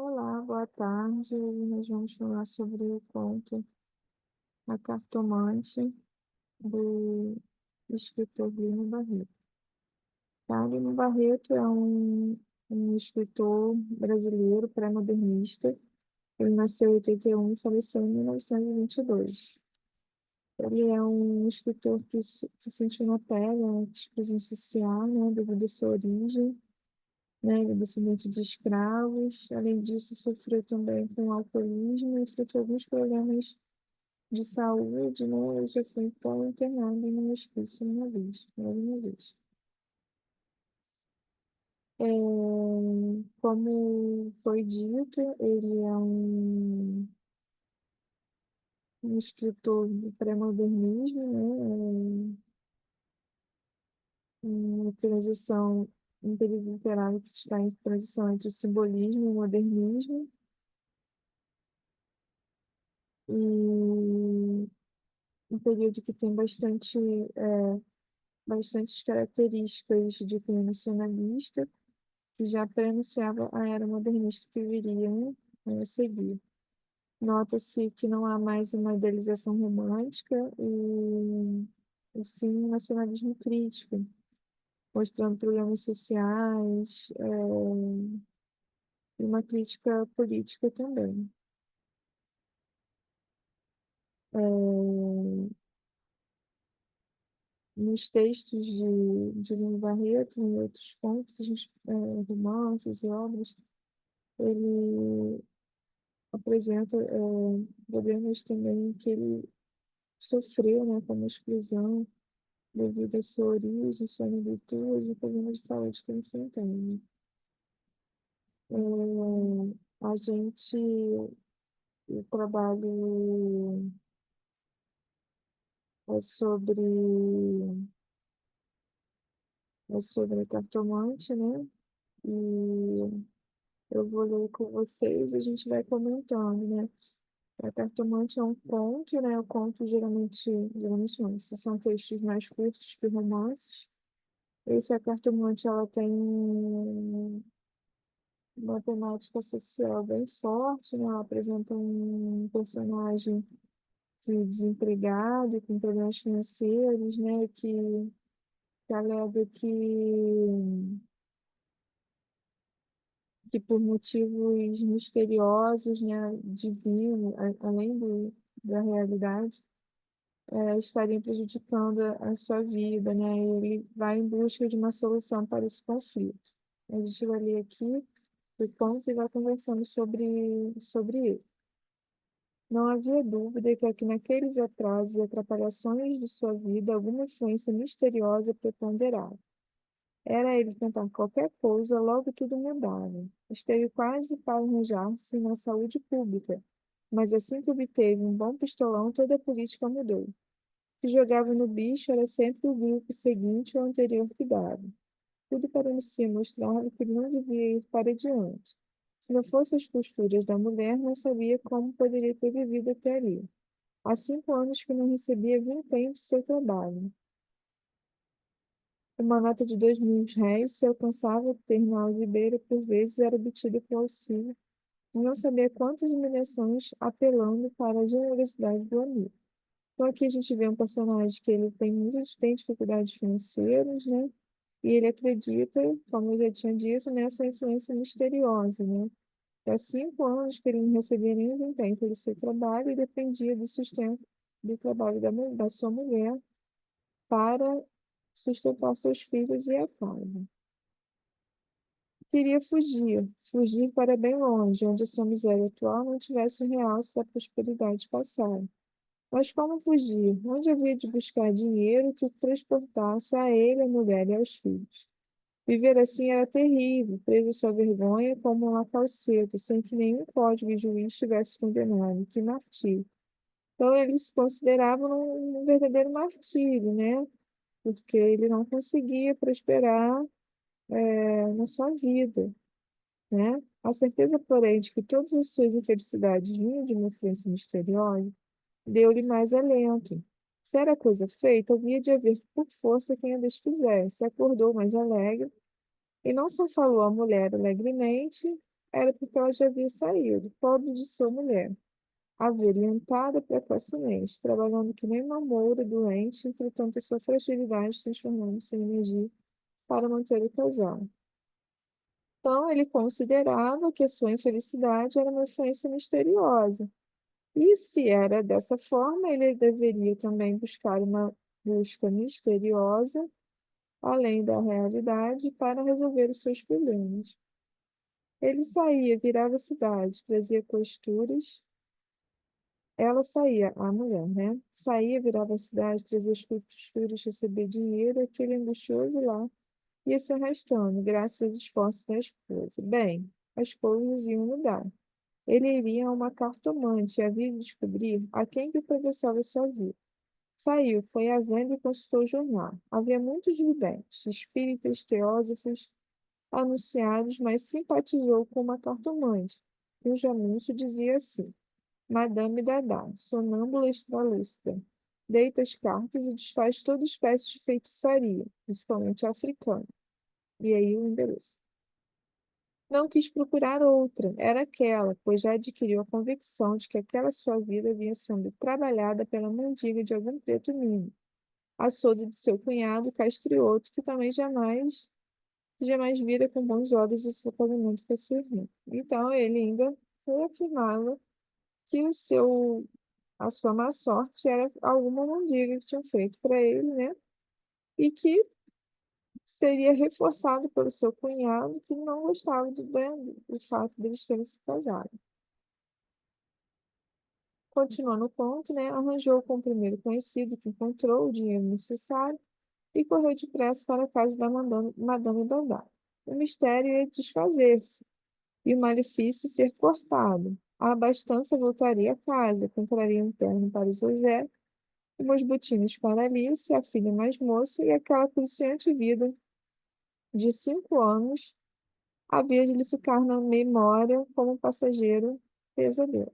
Olá, boa tarde. Hoje nós vamos falar sobre o conto A Cartomante, do escritor Lino Barreto. Tá? Lino Barreto é um escritor brasileiro pré-modernista. Ele nasceu em 81 e faleceu em 1922. Ele é um escritor que sentiu na pele a exclusão social, né, devido à sua origem, né? Ele é descendente de escravos. Além disso, sofreu também com alcoolismo e enfrentou alguns problemas de saúde, né? Ele já foi então internado em um hospício uma vez, mais uma vez. Como foi dito, ele é um escritor do pré-modernismo, né? Uma transição, um período literário que está em transição entre o simbolismo e o modernismo. E um período que tem bastantes características de cunho nacionalista, que já pré-anunciava a era modernista que viria, né, a seguir. Nota-se que não há mais uma idealização romântica e sim um nacionalismo crítico, mostrando problemas sociais, e uma crítica política também. É, Nos textos de Lima Barreto, em outros contos, romances e obras, ele apresenta problemas também que ele sofreu, né, como exclusão devido à sua origem, sua negritude e problemas de saúde que ele enfrentou, né? A gente, o trabalho é sobre a cartomante, né? E eu vou ler com vocês e a gente vai comentando, né? A cartomante é um conto, né? O conto geralmente não, esses são textos mais curtos que romances. Esse A Cartomante, ela tem uma temática social bem forte, né? Ela apresenta um personagem que é desempregado, com problemas financeiros, né? Que alega que por motivos misteriosos, né? Divinos, além da realidade, estariam prejudicando a sua vida, né? E ele vai em busca de uma solução para esse conflito. A gente vai ler aqui o ponto e vai conversando sobre ele. Não havia dúvida que naqueles atrasos e atrapalhações de sua vida alguma influência misteriosa preponderava. Era ele tentar qualquer coisa, logo tudo mudava. Esteve quase para arranjar-se na saúde pública, mas assim que obteve um bom pistolão, toda a política mudou. Se jogava no bicho, era sempre o grupo seguinte ou anterior que dava. Tudo parecia mostrar que ele não devia ir para diante. Se não fossem as costuras da mulher, não sabia como poderia ter vivido até ali. Há 5 anos que não recebia vintém de seu trabalho. Uma nota de 2.000 réis, se alcançava ter na algibeira, por vezes era obtida por auxílio, e não sabia quantas humilhações apelando para a generosidade do amigo. Então aqui a gente vê um personagem que ele tem dificuldades financeiras, né? E ele acredita, como eu já tinha dito, nessa influência misteriosa, né? Há 5 anos que ele não recebia nenhum vintém pelo seu trabalho e dependia do sustento do trabalho da sua mulher para sustentar seus filhos e a casa. Queria fugir para bem longe, onde a sua miséria atual não tivesse o realce da prosperidade passada. Mas como fugir? Onde havia de buscar dinheiro que o transportasse a ele, a mulher e aos filhos? Viver assim era terrível, preso à sua vergonha como uma calceta, sem que nenhum código e juiz tivesse condenado. Que martírio! Então ele se considerava um verdadeiro martírio, né? Porque ele não conseguia prosperar, na sua vida, né? A certeza, porém, de que todas as suas infelicidades vinham de uma influência misteriosa, deu-lhe mais alento. Se era coisa feita, havia de haver por força quem a desfizesse. Acordou mais alegre, e não só falou à mulher alegremente, era porque ela já havia saído, pobre de sua mulher, avilhentada precocemente, trabalhando que nem uma moura doente, entretanto a sua fragilidade transformando-se em energia para manter o casal. Então, ele considerava que a sua infelicidade era uma influência misteriosa. E se era dessa forma, ele deveria também buscar uma busca misteriosa, além da realidade, para resolver os seus problemas. Ele saía, virava a cidade, trazia costuras. Ela saía, a mulher, né? Saía, virava a cidade, trazia as costuras, recebia dinheiro, aquele angustioso lá ia se arrastando, graças aos esforços da esposa. Bem, as coisas iam mudar. Ele iria a uma cartomante e havia de descobrir a quem que atravessava sua vida. Saiu, foi à venda e consultou o jornal. Havia muitos videntes, espíritas, teósofos, anunciados, mas simpatizou com uma cartomante, cujo anúncio dizia assim: Madame Dada, sonâmbula extralúcida, deita as cartas e desfaz toda espécie de feitiçaria, principalmente africana. E aí o endereço. Não quis procurar outra, era aquela, pois já adquiriu a convicção de que aquela sua vida vinha sendo trabalhada pela mendiga de algum preto mino, a soldo de seu cunhado Castrioto, que também jamais vira com bons olhos o seu casamento com a sua irmã. Então ele ainda reafirmava que a sua má sorte era alguma mendiga que tinham feito para ele, né? E que seria reforçado pelo seu cunhado, que não gostava do fato deles terem se casado. Continuando o conto, né, arranjou com o primeiro conhecido que encontrou o dinheiro necessário e correu depressa para a casa da Madame Dandar. O mistério ia desfazer-se e o malefício ser cortado. A abastança voltaria à casa, compraria um terno para o José, umas botinas para Alice, a filha mais moça, e aquela cruciante vida de 5 anos havia de lhe ficar na memória como um passageiro pesadelo.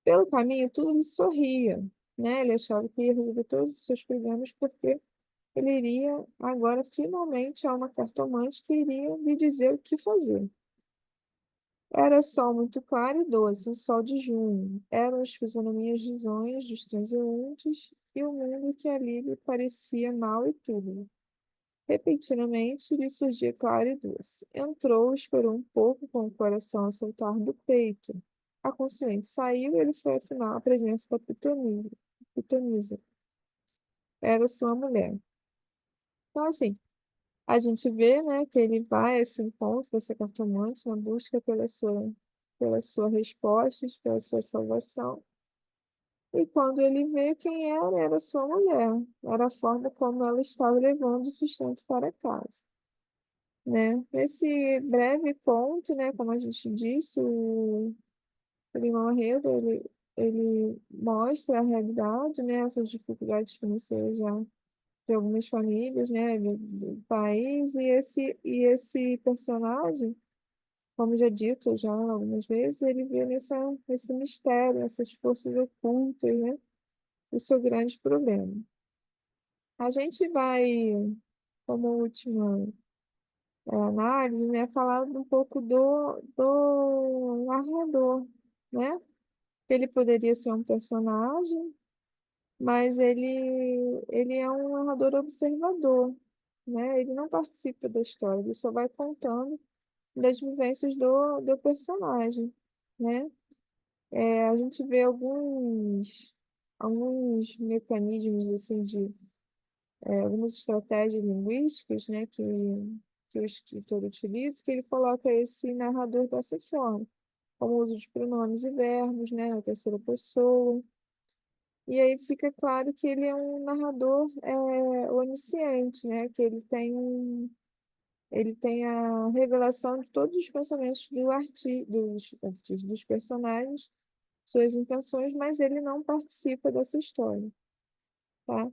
Pelo caminho, tudo lhe sorria, né? Ele achava que ia resolver todos os seus problemas porque ele iria agora finalmente a uma cartomante que iria lhe dizer o que fazer. Era sol muito claro e doce, um sol de junho. Eram as fisionomias risonhas dos transeuntes e o mundo que ali lhe parecia mau e túrgido. Repentinamente lhe surgia claro e doce. Entrou, esperou um pouco com o coração a soltar do peito. A consulente saiu e ele foi afinal à presença da pitonisa. Era sua mulher. Então, assim, a gente vê, né, que ele vai a esse encontro dessa cartomante na busca pelas suas respostas, pela sua salvação. E quando ele vê quem era sua mulher. Era a forma como ela estava levando o sustento para casa. Né? Nesse breve ponto, né, como a gente disse, o Limão Rego, ele mostra a realidade, né, essas dificuldades financeiras já de algumas famílias, né, do país, e esse personagem, como já dito já algumas vezes, ele vê nesse mistério, essas forças ocultas, né, o seu grande problema. A gente vai, como última análise, né, falar um pouco do narrador, né? Ele poderia ser um personagem, mas ele é um narrador observador, né? Ele não participa da história, ele só vai contando das vivências do personagem, né? A gente vê alguns mecanismos, assim, algumas estratégias linguísticas, né, que o escritor utiliza, que ele coloca esse narrador dessa forma, como o uso de pronomes e verbos, né, na terceira pessoa. E aí fica claro que ele é um narrador onisciente, né, que ele tem a revelação de todos os pensamentos dos personagens, suas intenções, mas ele não participa dessa história, tá?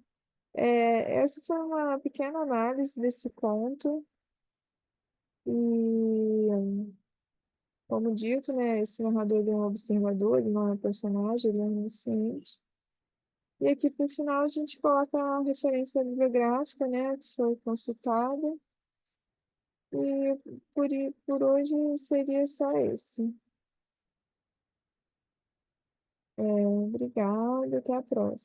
Essa foi uma pequena análise desse conto. E, como dito, né, esse narrador ele é um observador, ele não é um personagem, ele é um onisciente. E aqui, por final, a gente coloca a referência bibliográfica, né, que foi consultada. E por hoje seria só esse. Obrigada, até a próxima.